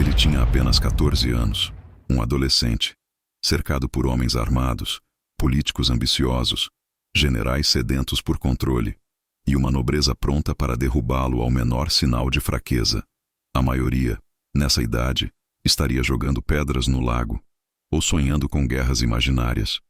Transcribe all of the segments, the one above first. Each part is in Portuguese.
Ele tinha apenas 14 anos, um adolescente, cercado por homens armados, políticos ambiciosos, generais sedentos por controle, e uma nobreza pronta para derrubá-lo ao menor sinal de fraqueza. A maioria, nessa idade, estaria jogando pedras no lago, ou sonhando com guerras imaginárias.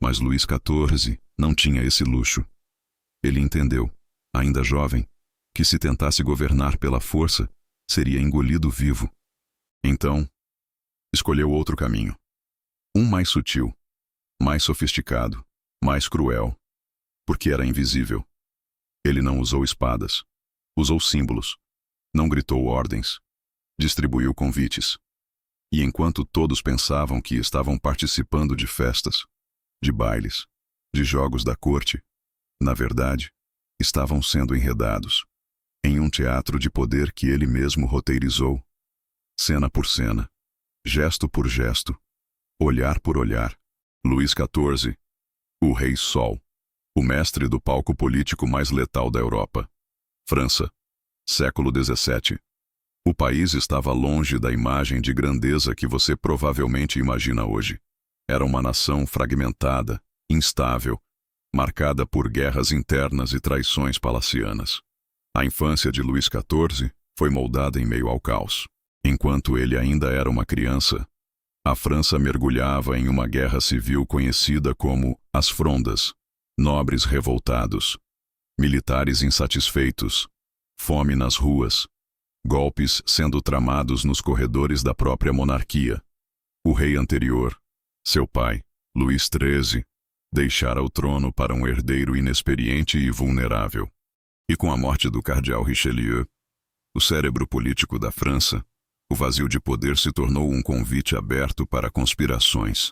Mas Luís XIV não tinha esse luxo. Ele entendeu, ainda jovem, que se tentasse governar pela força, seria engolido vivo. Então, escolheu outro caminho. Um mais sutil, mais sofisticado, mais cruel, porque era invisível. Ele não usou espadas, usou símbolos, não gritou ordens, distribuiu convites. E enquanto todos pensavam que estavam participando de festas, de bailes, de jogos da corte, na verdade, estavam sendo enredados em um teatro de poder que ele mesmo roteirizou, cena por cena, gesto por gesto, olhar por olhar. Luís XIV, o Rei Sol, o mestre do palco político mais letal da Europa. França, século XVII. O país estava longe da imagem de grandeza que você provavelmente imagina hoje. Era uma nação fragmentada, instável, marcada por guerras internas e traições palacianas. A infância de Luís XIV foi moldada em meio ao caos. Enquanto ele ainda era uma criança, a França mergulhava em uma guerra civil conhecida como as Frondas, nobres revoltados, militares insatisfeitos, fome nas ruas, golpes sendo tramados nos corredores da própria monarquia. O rei anterior, seu pai, Luís XIII, deixara o trono para um herdeiro inexperiente e vulnerável. E com a morte do cardeal Richelieu, o cérebro político da França, o vazio de poder se tornou um convite aberto para conspirações.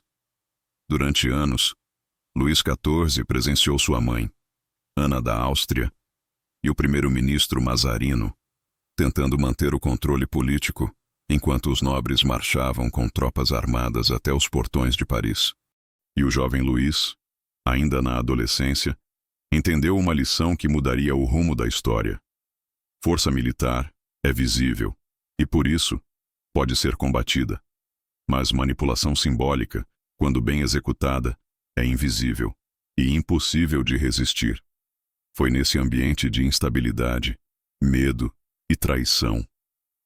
Durante anos, Luís XIV presenciou sua mãe, Ana da Áustria, e o primeiro-ministro Mazarino, tentando manter o controle político, enquanto os nobres marchavam com tropas armadas até os portões de Paris. E o jovem Luís, ainda na adolescência, entendeu uma lição que mudaria o rumo da história. Força militar é visível, e por isso, pode ser combatida. Mas manipulação simbólica, quando bem executada, é invisível e impossível de resistir. Foi nesse ambiente de instabilidade, medo e traição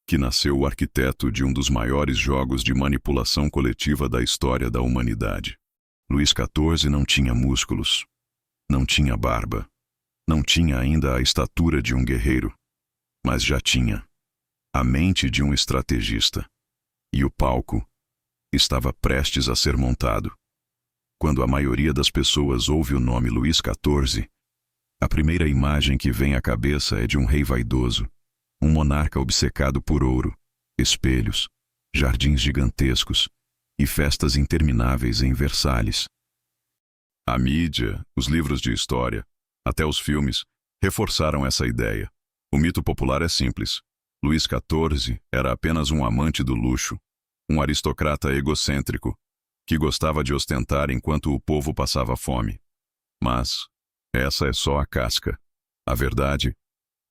que nasceu o arquiteto de um dos maiores jogos de manipulação coletiva da história da humanidade. Luís XIV não tinha músculos, não tinha barba, não tinha ainda a estatura de um guerreiro, mas já tinha a mente de um estrategista. E o palco estava prestes a ser montado. Quando a maioria das pessoas ouve o nome Luís XIV, a primeira imagem que vem à cabeça é de um rei vaidoso, um monarca obcecado por ouro, espelhos, jardins gigantescos e festas intermináveis em Versalhes. A mídia, os livros de história, até os filmes, reforçaram essa ideia. O mito popular é simples. Luís XIV era apenas um amante do luxo, um aristocrata egocêntrico, que gostava de ostentar enquanto o povo passava fome. Mas essa é só a casca. A verdade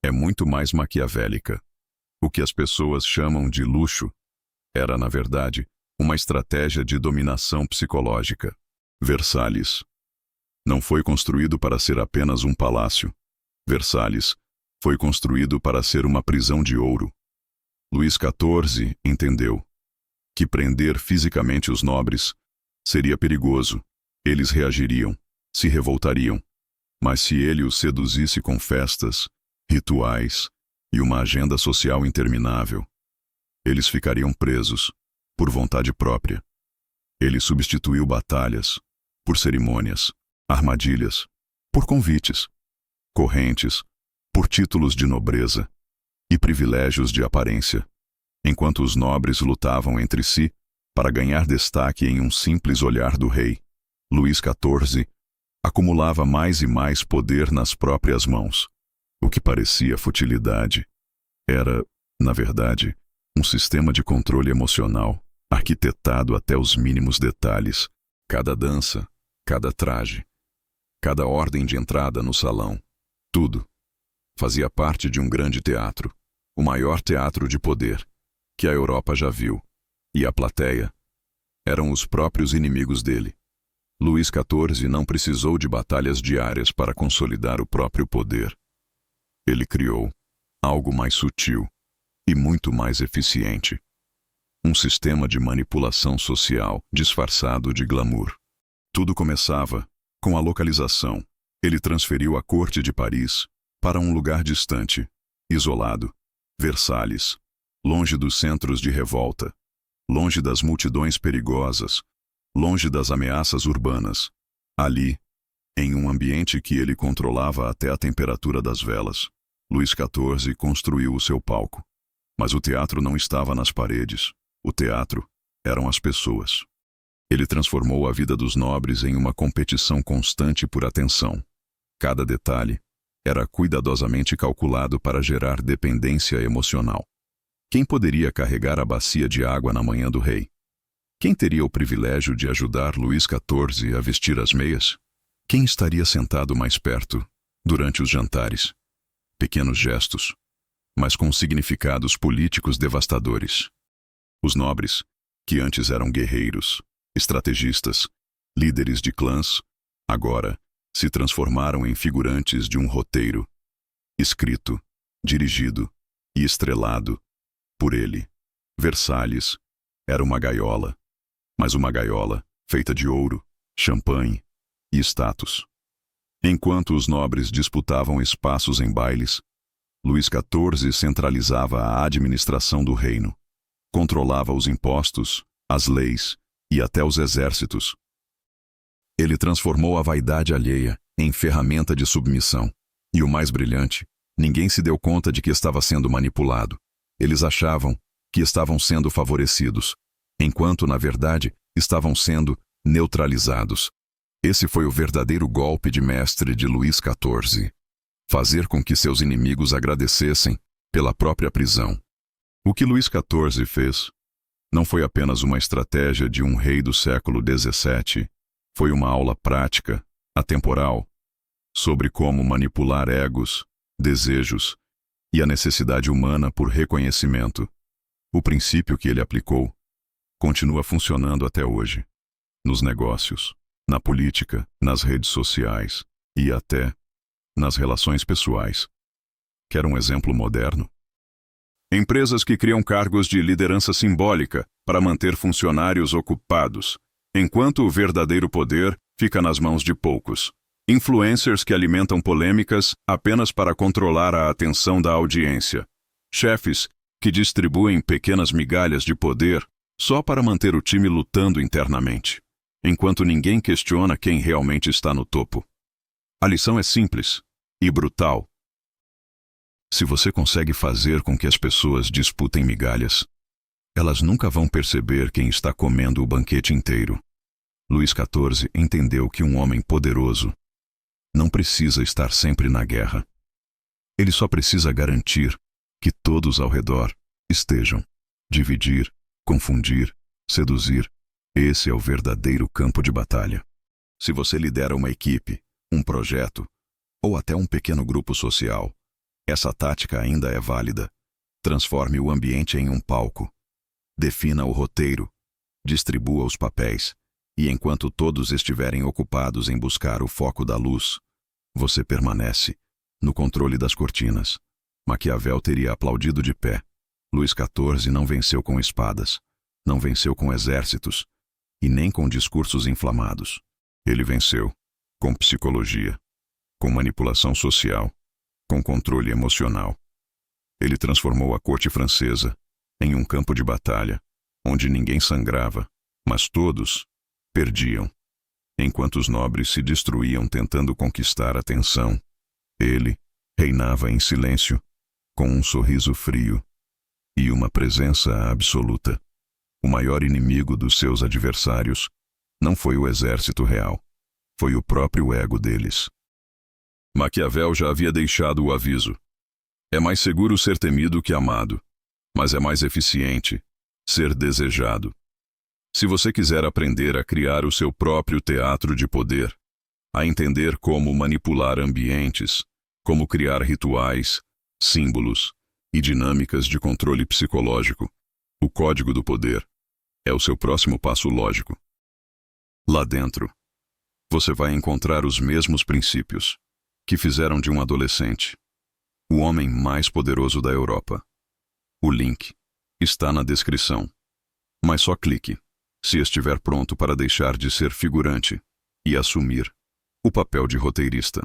é muito mais maquiavélica. O que as pessoas chamam de luxo era, na verdade, uma estratégia de dominação psicológica. Versalhes não foi construído para ser apenas um palácio. Versalhes foi construído para ser uma prisão de ouro. Luís XIV entendeu que prender fisicamente os nobres seria perigoso. Eles reagiriam, se revoltariam. Mas se ele os seduzisse com festas, rituais e uma agenda social interminável, eles ficariam presos, por vontade própria. Ele substituiu batalhas por cerimônias, armadilhas por convites, correntes por títulos de nobreza e privilégios de aparência, enquanto os nobres lutavam entre si para ganhar destaque em um simples olhar do rei. Luís XIV acumulava mais e mais poder nas próprias mãos. O que parecia futilidade era, na verdade, um sistema de controle emocional, arquitetado até os mínimos detalhes. Cada dança, cada traje, cada ordem de entrada no salão, tudo fazia parte de um grande teatro, o maior teatro de poder, que a Europa já viu. E a plateia eram os próprios inimigos dele. Luís XIV não precisou de batalhas diárias para consolidar o próprio poder. Ele criou algo mais sutil e muito mais eficiente. Um sistema de manipulação social disfarçado de glamour. Tudo começava com a localização. Ele transferiu a corte de Paris para um lugar distante, isolado, Versalhes, longe dos centros de revolta, longe das multidões perigosas, longe das ameaças urbanas. Ali, em um ambiente que ele controlava até a temperatura das velas, Luís XIV construiu o seu palco. Mas o teatro não estava nas paredes. O teatro eram as pessoas. Ele transformou a vida dos nobres em uma competição constante por atenção. Cada detalhe era cuidadosamente calculado para gerar dependência emocional. Quem poderia carregar a bacia de água na manhã do rei? Quem teria o privilégio de ajudar Luís XIV a vestir as meias? Quem estaria sentado mais perto durante os jantares? Pequenos gestos, mas com significados políticos devastadores. Os nobres, que antes eram guerreiros, estrategistas, líderes de clãs, agora se transformaram em figurantes de um roteiro, escrito, dirigido e estrelado por ele. Versalhes era uma gaiola, mas uma gaiola feita de ouro, champanhe e status. Enquanto os nobres disputavam espaços em bailes, Luís XIV centralizava a administração do reino. Controlava os impostos, as leis e até os exércitos. Ele transformou a vaidade alheia em ferramenta de submissão. E o mais brilhante, ninguém se deu conta de que estava sendo manipulado. Eles achavam que estavam sendo favorecidos, enquanto, na verdade, estavam sendo neutralizados. Esse foi o verdadeiro golpe de mestre de Luís XIV. Fazer com que seus inimigos agradecessem pela própria prisão. O que Luís XIV fez não foi apenas uma estratégia de um rei do século XVII, foi uma aula prática, atemporal, sobre como manipular egos, desejos e a necessidade humana por reconhecimento. O princípio que ele aplicou continua funcionando até hoje, nos negócios, na política, nas redes sociais e até nas relações pessoais. Quer um exemplo moderno? Empresas que criam cargos de liderança simbólica para manter funcionários ocupados, enquanto o verdadeiro poder fica nas mãos de poucos. Influencers que alimentam polêmicas apenas para controlar a atenção da audiência. Chefes que distribuem pequenas migalhas de poder só para manter o time lutando internamente, enquanto ninguém questiona quem realmente está no topo. A lição é simples e brutal. Se você consegue fazer com que as pessoas disputem migalhas, elas nunca vão perceber quem está comendo o banquete inteiro. Luís XIV entendeu que um homem poderoso não precisa estar sempre na guerra. Ele só precisa garantir que todos ao redor estejam. Dividir, confundir, seduzir. Esse é o verdadeiro campo de batalha. Se você lidera uma equipe, um projeto ou até um pequeno grupo social, essa tática ainda é válida. Transforme o ambiente em um palco. Defina o roteiro. Distribua os papéis. E enquanto todos estiverem ocupados em buscar o foco da luz, você permanece no controle das cortinas. Maquiavel teria aplaudido de pé. Luís XIV não venceu com espadas, não venceu com exércitos e nem com discursos inflamados. Ele venceu com psicologia, com manipulação social, com controle emocional. Ele transformou a corte francesa em um campo de batalha, onde ninguém sangrava, mas todos perdiam. Enquanto os nobres se destruíam tentando conquistar a atenção, ele reinava em silêncio, com um sorriso frio e uma presença absoluta. O maior inimigo dos seus adversários não foi o exército real, foi o próprio ego deles. Maquiavel já havia deixado o aviso. É mais seguro ser temido que amado, mas é mais eficiente ser desejado. Se você quiser aprender a criar o seu próprio teatro de poder, a entender como manipular ambientes, como criar rituais, símbolos e dinâmicas de controle psicológico, O código do poder é o seu próximo passo lógico. Lá dentro, você vai encontrar os mesmos princípios que fizeram de um adolescente o homem mais poderoso da Europa. O link está na descrição. Mas só clique se estiver pronto para deixar de ser figurante e assumir o papel de roteirista.